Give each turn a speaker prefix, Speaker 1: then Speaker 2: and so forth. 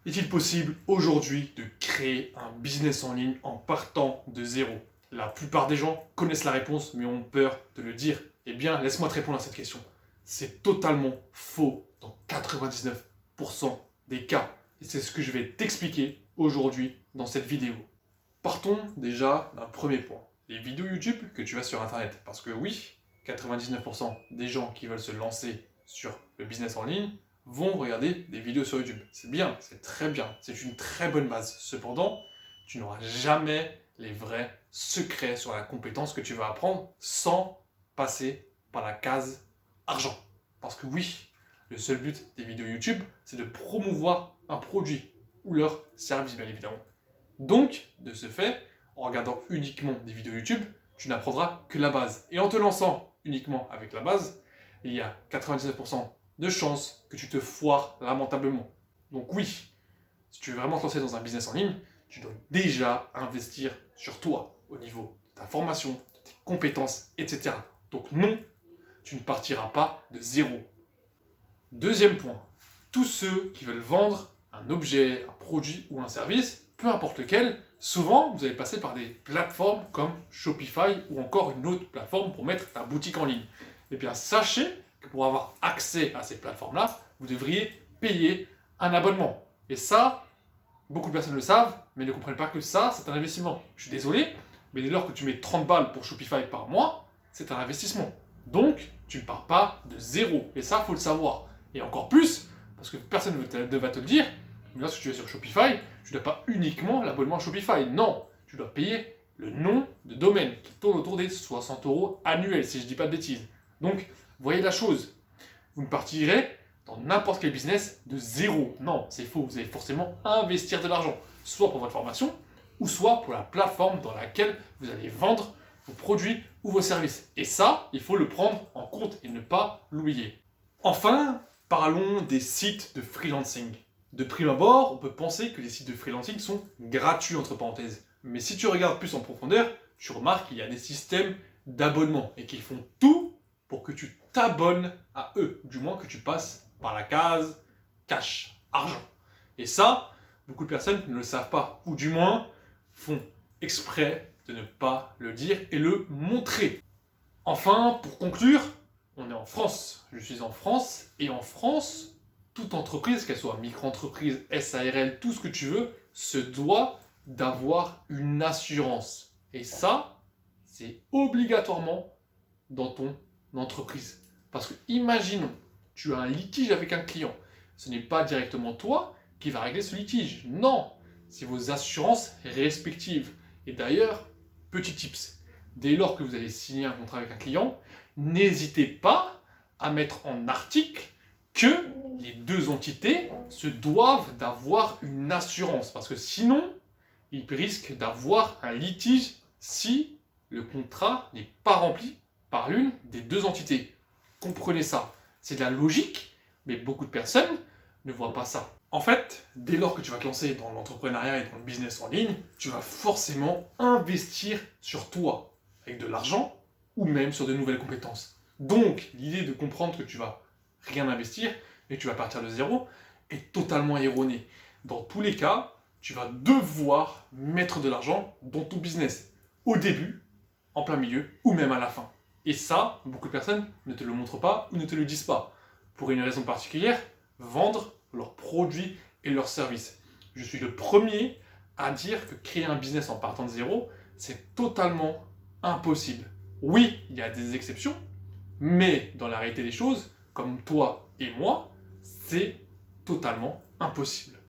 Speaker 1: Est-il possible aujourd'hui de créer un business en ligne en partant de zéro? La plupart des gens connaissent la réponse mais ont peur de le dire. Eh bien, laisse-moi te répondre à cette question. C'est totalement faux dans 99% des cas. Et c'est ce que je vais t'expliquer aujourd'hui dans cette vidéo. Partons déjà d'un premier point. Les vidéos YouTube que tu as sur Internet. Parce que oui, 99% des gens qui veulent se lancer sur le business en ligne vont regarder des vidéos sur YouTube. C'est bien, c'est très bien, c'est une très bonne base. Cependant, tu n'auras jamais les vrais secrets sur la compétence que tu vas apprendre sans passer par la case argent. Parce que oui, le seul but des vidéos YouTube, c'est de promouvoir un produit ou leur service, bien évidemment. Donc, de ce fait, en regardant uniquement des vidéos YouTube, tu n'apprendras que la base. Et en te lançant uniquement avec la base, il y a 99% de chances que tu te foires lamentablement. Donc oui, si tu veux vraiment te lancer dans un business en ligne, tu dois déjà investir sur toi, au niveau de ta formation, de tes compétences, etc. Donc non, tu ne partiras pas de zéro. Deuxième point, tous ceux qui veulent vendre un objet, un produit ou un service, peu importe lequel, souvent vous allez passer par des plateformes comme Shopify ou encore une autre plateforme pour mettre ta boutique en ligne. Eh bien, sachez que pour avoir accès à ces plateformes-là, vous devriez payer un abonnement. Et ça, beaucoup de personnes le savent, mais ne comprennent pas que ça, c'est un investissement. Je suis désolé, mais dès lors que tu mets 30 balles pour Shopify par mois, c'est un investissement. Donc, tu ne pars pas de zéro. Et ça, il faut le savoir. Et encore plus, parce que personne ne va te le dire, mais lorsque tu es sur Shopify, tu ne dois pas uniquement l'abonnement Shopify. Non, tu dois payer le nom de domaine qui tourne autour des 60 € annuels, si je ne dis pas de bêtises. Donc, voyez la chose. Vous ne partirez dans n'importe quel business de zéro. Non, c'est faux. Vous allez forcément investir de l'argent, soit pour votre formation, ou soit pour la plateforme dans laquelle vous allez vendre vos produits ou vos services. Et ça, il faut le prendre en compte et ne pas l'oublier. Enfin, parlons des sites de freelancing. De prime abord, on peut penser que les sites de freelancing sont gratuits, entre parenthèses. Mais si tu regardes plus en profondeur, tu remarques qu'il y a des systèmes d'abonnement et qu'ils font tout pour que tu t'abonnes à eux, du moins que tu passes par la case cash, argent. Et ça, beaucoup de personnes ne le savent pas, ou du moins font exprès de ne pas le dire et le montrer. Enfin, pour conclure, on est en France, je suis en France, et en France, toute entreprise, qu'elle soit micro-entreprise, SARL, tout ce que tu veux, se doit d'avoir une assurance. Et ça, c'est obligatoirement dans ton entreprise. Parce que imaginons, tu as un litige avec un client. Ce n'est pas directement toi qui va régler ce litige. Non, c'est vos assurances respectives. Et d'ailleurs, petit tips, dès lors que vous allez signer un contrat avec un client, n'hésitez pas à mettre en article que les deux entités se doivent d'avoir une assurance. Parce que sinon, ils risquent d'avoir un litige si le contrat n'est pas rempli par l'une des deux entités. Comprenez ça. C'est de la logique, mais beaucoup de personnes ne voient pas ça. En fait, dès lors que tu vas te lancer dans l'entrepreneuriat et dans le business en ligne, tu vas forcément investir sur toi, avec de l'argent ou même sur de nouvelles compétences. Donc, l'idée de comprendre que tu vas rien investir et que tu vas partir de zéro est totalement erronée. Dans tous les cas, tu vas devoir mettre de l'argent dans ton business, au début, en plein milieu ou même à la fin. Et ça, beaucoup de personnes ne te le montrent pas ou ne te le disent pas. Pour une raison particulière, vendre leurs produits et leurs services. Je suis le premier à dire que créer un business en partant de zéro, c'est totalement impossible. Oui, il y a des exceptions, mais dans la réalité des choses, comme toi et moi, c'est totalement impossible.